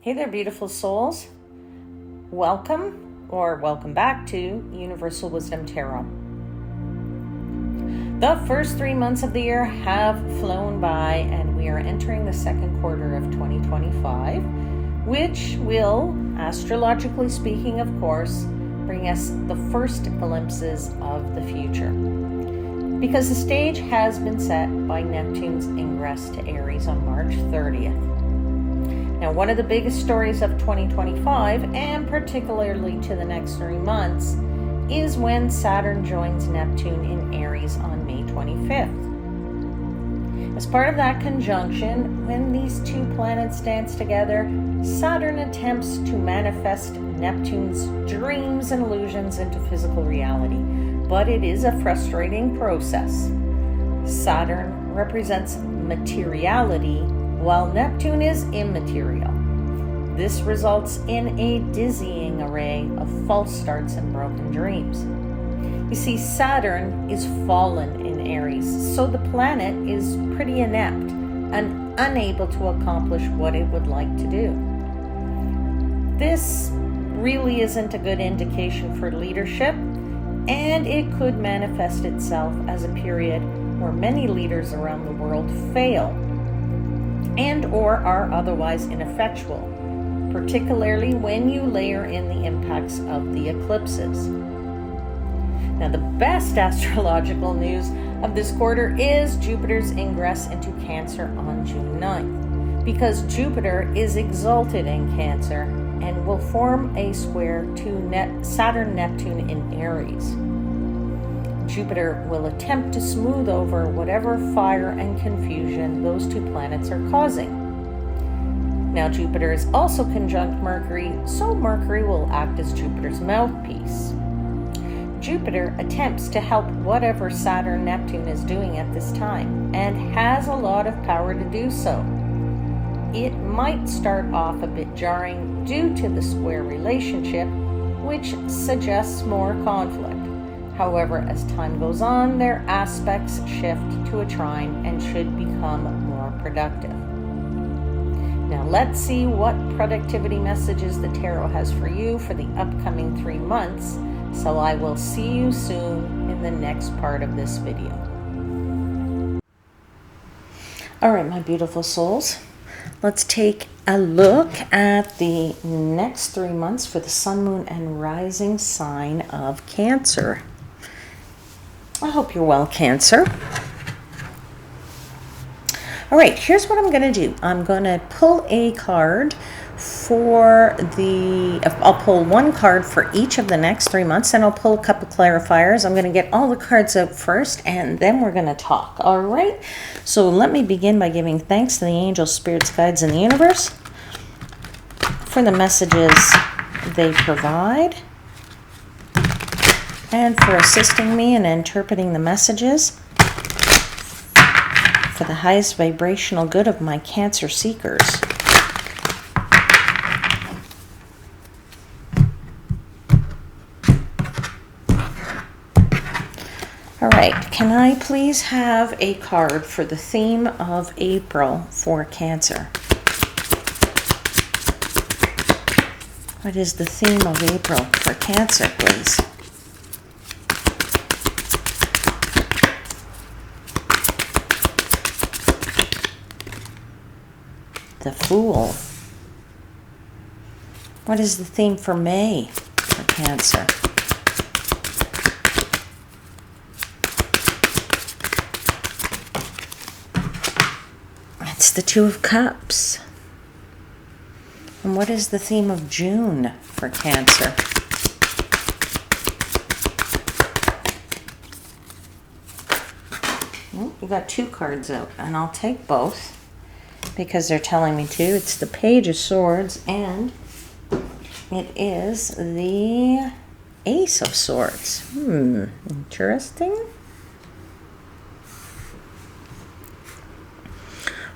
Hey there, beautiful souls. Welcome or welcome back to Universal Wisdom Tarot. The first 3 months of the year have flown by, and we are entering the second quarter of 2025, which will, astrologically speaking, of course, bring us the first glimpses of the future. Because the stage has been set by Neptune's ingress to Aries on March 30th. Now, one of the biggest stories of 2025, and particularly to the next 3 months, is when Saturn joins Neptune in Aries on May 25th. As part of that conjunction, when these two planets dance together, Saturn attempts to manifest Neptune's dreams and illusions into physical reality, but it is a frustrating process. Saturn represents materiality, while Neptune is immaterial. This results in a dizzying array of false starts and broken dreams. You see, Saturn is fallen in Aries, so the planet is pretty inept and unable to accomplish what it would like to do. This really isn't a good indication for leadership, and it could manifest itself as a period where many leaders around the world fail and or are otherwise ineffectual, particularly when you layer in the impacts of the eclipses. Now, the best astrological news of this quarter is Jupiter's ingress into Cancer on June 9th, because Jupiter is exalted in Cancer and will form a square to Saturn-Neptune in Aries. Jupiter will attempt to smooth over whatever fire and confusion those two planets are causing. Now, Jupiter is also conjunct Mercury, so Mercury will act as Jupiter's mouthpiece. Jupiter attempts to help whatever Saturn-Neptune is doing at this time, and has a lot of power to do so. It might start off a bit jarring due to the square relationship, which suggests more conflict. However, as time goes on, their aspects shift to a trine and should become more productive. Now, let's see what productivity messages the tarot has for you for the upcoming 3 months. So I will see you soon in the next part of this video. All right, my beautiful souls, let's take a look at the next 3 months for the sun, moon, and rising sign of Cancer. I hope you're well, Cancer. All right, here's what I'm going to do. I'm going to pull a card I'll pull one card for each of the next 3 months, and I'll pull a couple clarifiers. I'm going to get all the cards out first, and then we're going to talk. All right, so let me begin by giving thanks to the angels, spirits, guides, and the universe for the messages they provide and for assisting me in interpreting the messages for the highest vibrational good of my Cancer seekers. All right, can I please have a card for the theme of April for Cancer? What is the theme of April for Cancer, please? The Fool. What is the theme for May for Cancer? It's the Two of Cups. And what is the theme of June for Cancer? Well, we got 2 cards out, and I'll take both because they're telling me to. It's the Page of Swords, and it is the Ace of Swords. Interesting.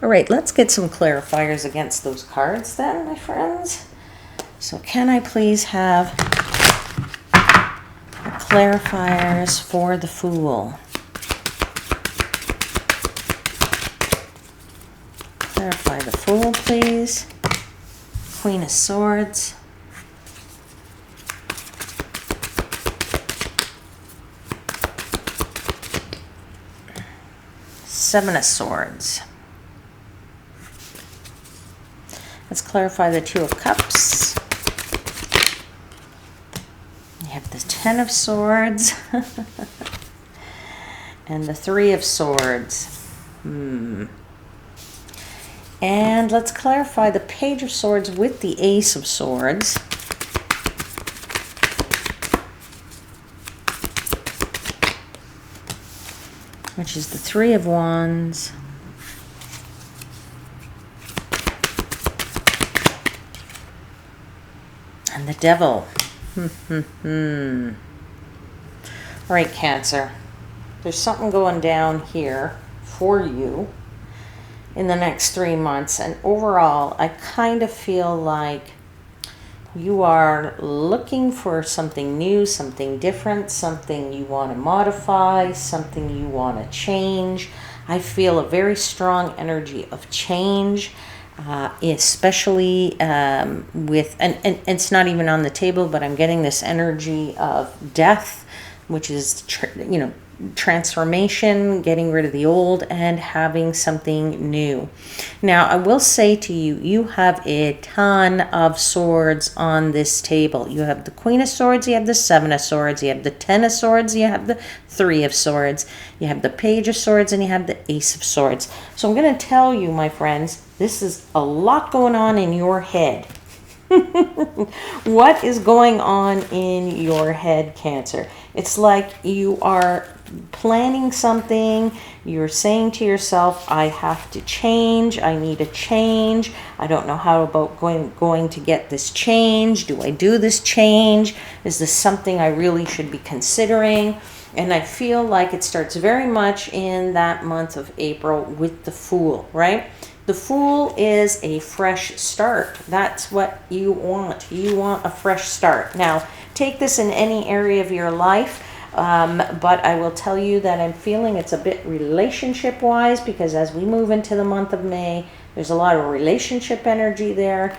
All right, let's get some clarifiers against those cards then, my friends. So can I please have the clarifiers for the Fool? Clarify the Fool, please. Queen of Swords. Seven of Swords. Let's clarify the Two of Cups. You have the Ten of Swords. And the Three of Swords. And let's clarify the Page of Swords with the Ace of Swords. Which is the Three of Wands. And the Devil. All right, Cancer. There's something going down here for you in the next 3 months. And overall, I kind of feel like you are looking for something new, something different, something you want to modify, something you want to change. I feel a very strong energy of change, especially with, and it's not even on the table, but I'm getting this energy of death, which is, transformation, getting rid of the old and having something new. Now, I will say to you, you have a ton of swords on this table. You have the Queen of Swords, you have the Seven of Swords, you have the Ten of Swords, you have the Three of Swords, you have the Page of Swords, and you have the Ace of Swords. So I'm going to tell you, my friends, this is a lot going on in your head. What is going on in your head, Cancer? It's like you are planning something. You're saying to yourself, I have to change. I need a change. I don't know how about going to get this change. Do I do this change? Is this something I really should be considering? And I feel like it starts very much in that month of April with the Fool, right? The Fool is a fresh start. That's what you want. You want a fresh start. Now, take this in any area of your life, but I will tell you that I'm feeling it's a bit relationship-wise, because as we move into the month of May, there's a lot of relationship energy there.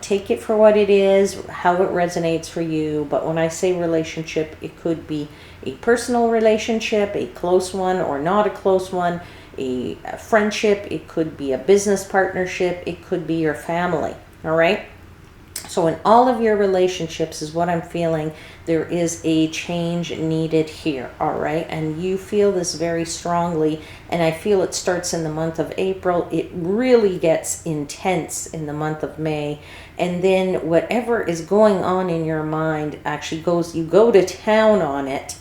Take it for what it is, how it resonates for you. But when I say relationship, it could be a personal relationship, a close one or not a close one, a friendship, it could be a business partnership, it could be your family, all right? So in all of your relationships is what I'm feeling, there is a change needed here, all right? And you feel this very strongly, and I feel it starts in the month of April. It really gets intense in the month of May, and then whatever is going on in your mind actually you go to town on it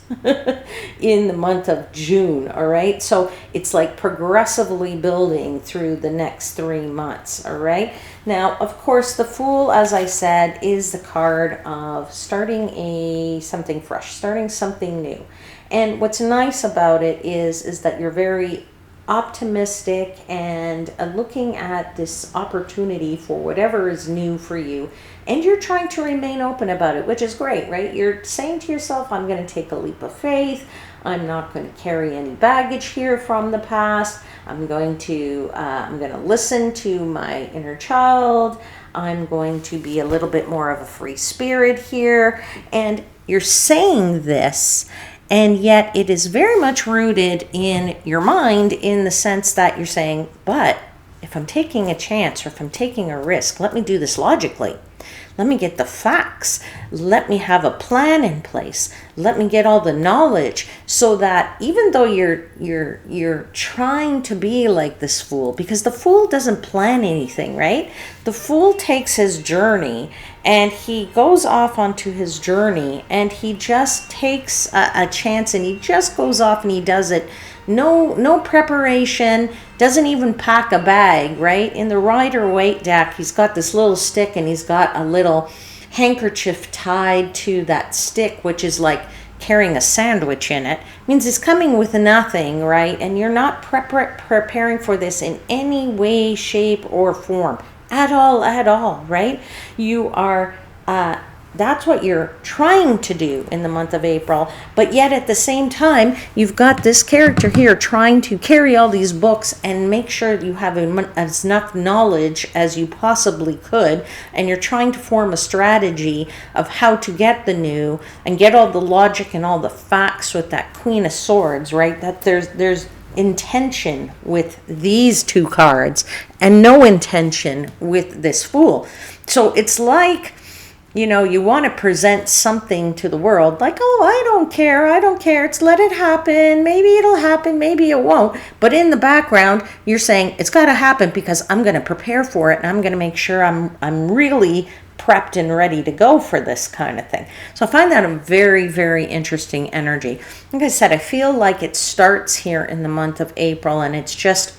in the month of June, all right? So it's like progressively building through the next 3 months, all right? Now, of course, the Fool, as I said, is the card of starting something fresh, starting something new. And what's nice about it is that you're very optimistic and looking at this opportunity for whatever is new for you, and you're trying to remain open about it, which is great, right? You're saying to yourself, I'm going to take a leap of faith. I'm not going to carry any baggage here from the past. I'm going to listen to my inner child. I'm going to be a little bit more of a free spirit here. And you're saying this, and yet it is very much rooted in your mind, in the sense that you're saying, but if I'm taking a chance or if I'm taking a risk, let me do this logically. Let me get the facts. Let me have a plan in place. Let me get all the knowledge, so that even though you're trying to be like this Fool, because the Fool doesn't plan anything, right? The Fool takes his journey and he goes off onto his journey, and he just takes a chance, and he just goes off and he does it. No preparation, doesn't even pack a bag, right? In the Rider-Waite deck, he's got this little stick, and he's got a little handkerchief tied to that stick, which is like carrying a sandwich in it. Means he's coming with nothing, right? And you're not preparing for this in any way, shape, or form at all, right? You are That's what you're trying to do in the month of April. But yet at the same time, you've got this character here trying to carry all these books and make sure you have enough knowledge as you possibly could. And you're trying to form a strategy of how to get the new and get all the logic and all the facts with that Queen of Swords, right? That there's intention with these two cards and no intention with this Fool. So it's like, you want to present something to the world like, oh, I don't care, it's let it happen, maybe it'll happen, maybe it won't. But in the background, you're saying it's got to happen because I'm going to prepare for it and I'm going to make sure I'm really prepped and ready to go for this kind of thing. So I find that a very, very interesting energy. Like I said, I feel like it starts here in the month of April and it's just,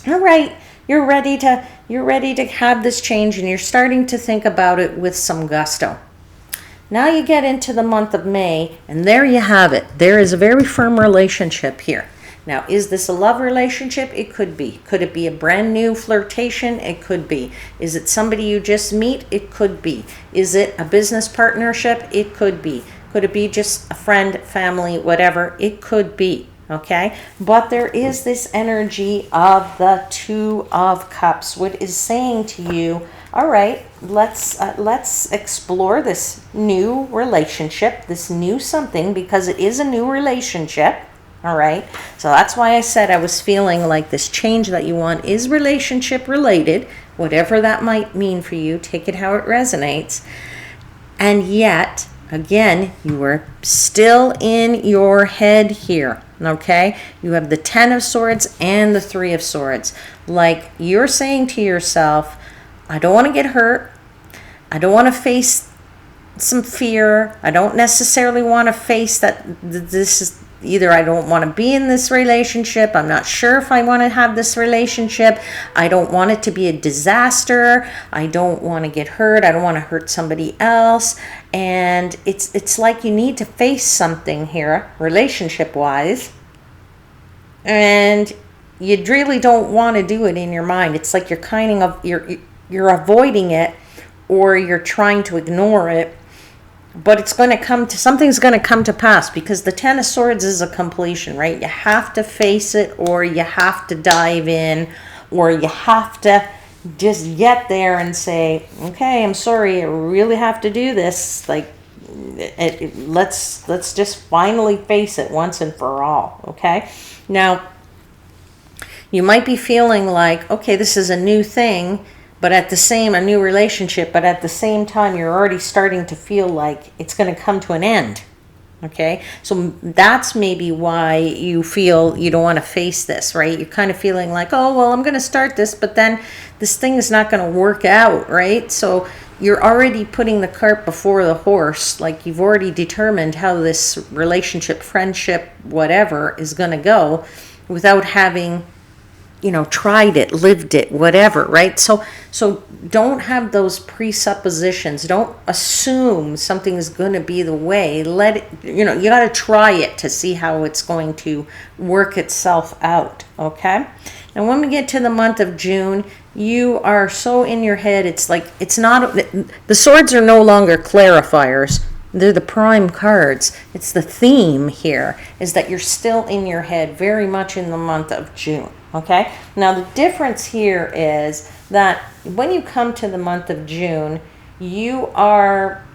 all right, you're ready to have this change and you're starting to think about it with some gusto. Now you get into the month of May and there you have it. There is a very firm relationship here. Now, is this a love relationship? It could be. Could it be a brand new flirtation? It could be. Is it somebody you just meet? It could be. Is it a business partnership? It could be. Could it be just a friend, family, whatever? It could be. Okay, but there is this energy of the Two of Cups, what is saying to you, all right, let's explore this new relationship, this new something, because it is a new relationship. All right, so that's why I said I was feeling like this change that you want is relationship related, whatever that might mean for you. Take it how it resonates. And yet, again, you are still in your head here. Okay, you have the Ten of Swords and the Three of Swords. Like you're saying to yourself, I don't want to get hurt. I don't want to face some fear. I don't necessarily want to face that this is either I don't want to be in this relationship. I'm not sure if I want to have this relationship. I don't want it to be a disaster. I don't want to get hurt. I don't want to hurt somebody else. And it's like you need to face something here, relationship-wise. And you really don't want to do it in your mind. It's like you're avoiding it or you're trying to ignore it. But it's going to something's going to come to pass because the Ten of Swords is a completion, right? You have to face it or you have to dive in or you have to just get there and say, okay, I'm sorry, I really have to do this. Like, let's just finally face it once and for all, okay? Now, you might be feeling like, okay, this is a new thing, but a new relationship, but at the same time, you're already starting to feel like it's going to come to an end. Okay, so that's maybe why you feel you don't want to face this, right? You're kind of feeling like, oh, well, I'm going to start this, but then this thing is not going to work out, right? So you're already putting the cart before the horse. Like you've already determined how this relationship, friendship, whatever is going to go without having tried it, lived it, whatever, right? So don't have those presuppositions. Don't assume something is going to be the way. Let it, you got to try it to see how it's going to work itself out, okay? And when we get to the month of June, you are so in your head, it's like, the swords are no longer clarifiers. They're the prime cards. It's the theme here is that you're still in your head very much in the month of June. Okay, now the difference here is that when you come to the month of June, you are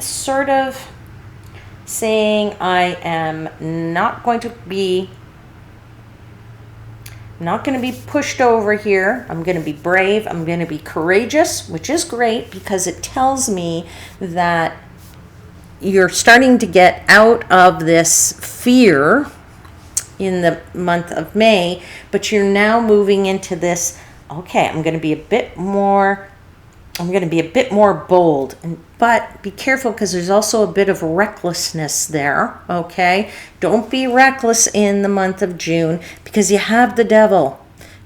sort of saying, I am not going to be pushed over here. I'm going to be brave. I'm going to be courageous, which is great because it tells me that you're starting to get out of this fear in the month of May, but you're now moving into this, okay, I'm going to be a bit more bold, but be careful because there's also a bit of recklessness there, okay? Don't be reckless in the month of June because you have the devil.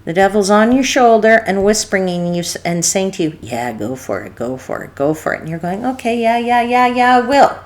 The devil's on your shoulder and whispering in you and saying to you, yeah, go for it, go for it, go for it. And you're going, okay, yeah, I will.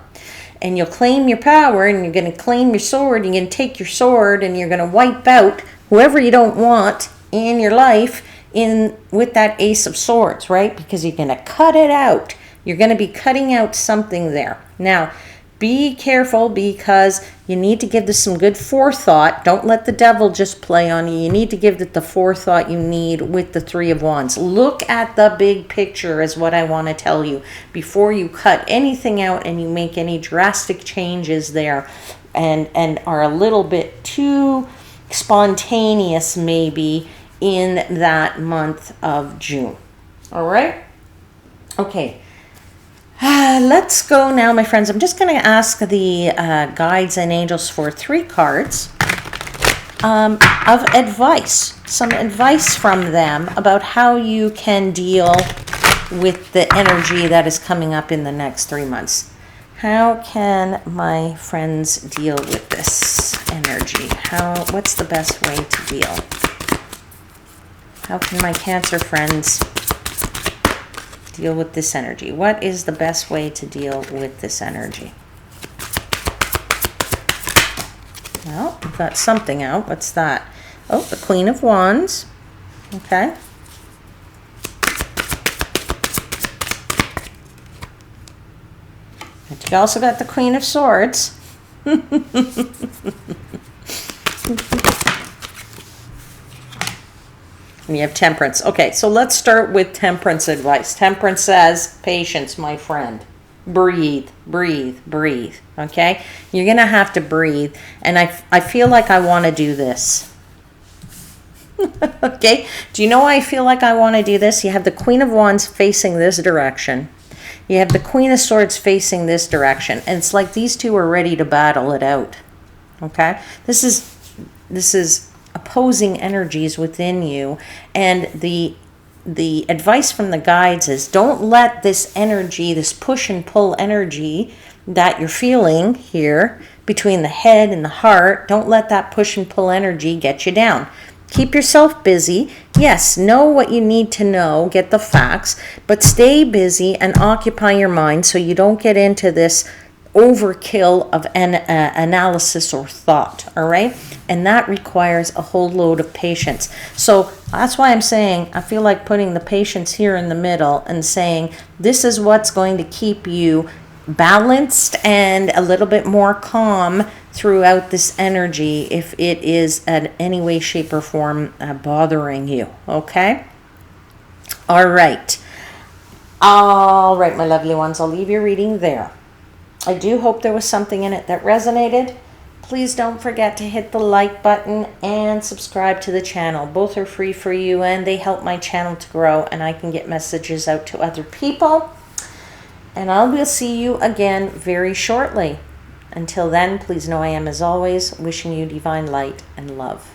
And you'll claim your power and you're going to claim your sword. You're going to take your sword and you're going to wipe out whoever you don't want in your life with that Ace of Swords, right? Because you're going to cut it out. You're going to be cutting out something there. Now, be careful because you need to give this some good forethought. Don't let the devil just play on you. You need to give it the forethought you need with the Three of Wands. Look at the big picture is what I want to tell you before you cut anything out and you make any drastic changes there and are a little bit too spontaneous maybe in that month of June. All right? Okay. Let's go now, my friends. I'm just going to ask the guides and angels for 3 cards of advice, some advice from them about how you can deal with the energy that is coming up in the next 3 months. How can my friends deal with this energy? What's the best way to deal? How can my Cancer friends deal with this energy? What is the best way to deal with this energy? Well, we've got something out. What's that? Oh, the Queen of Wands. Okay. But you've also got the Queen of Swords. And you have Temperance. Okay, so let's start with Temperance advice. Temperance says, patience, my friend. Breathe, breathe, breathe. Okay? You're going to have to breathe. And I feel like I want to do this. Okay? Do you know why I feel like I want to do this? You have the Queen of Wands facing this direction. You have the Queen of Swords facing this direction. And it's like these two are ready to battle it out. Okay? This is opposing energies within you, and the advice from the guides is don't let this energy, this push and pull energy that you're feeling here between the head and the heart, don't let that push and pull energy get you down. Keep yourself busy. Yes, know what you need to know, get the facts, but stay busy and occupy your mind so you don't get into this overkill of an analysis or thought. All right, and that requires a whole load of patience. So that's why I'm saying I feel like putting the patience here in the middle and saying this is what's going to keep you balanced and a little bit more calm throughout this energy if it is in any way, shape, or form bothering you. Okay, all right, my lovely ones, I'll leave your reading there. I do hope there was something in it that resonated. Please don't forget to hit the like button and subscribe to the channel. Both are free for you and they help my channel to grow and I can get messages out to other people. And I will see you again very shortly. Until then, please know I am, as always, wishing you divine light and love.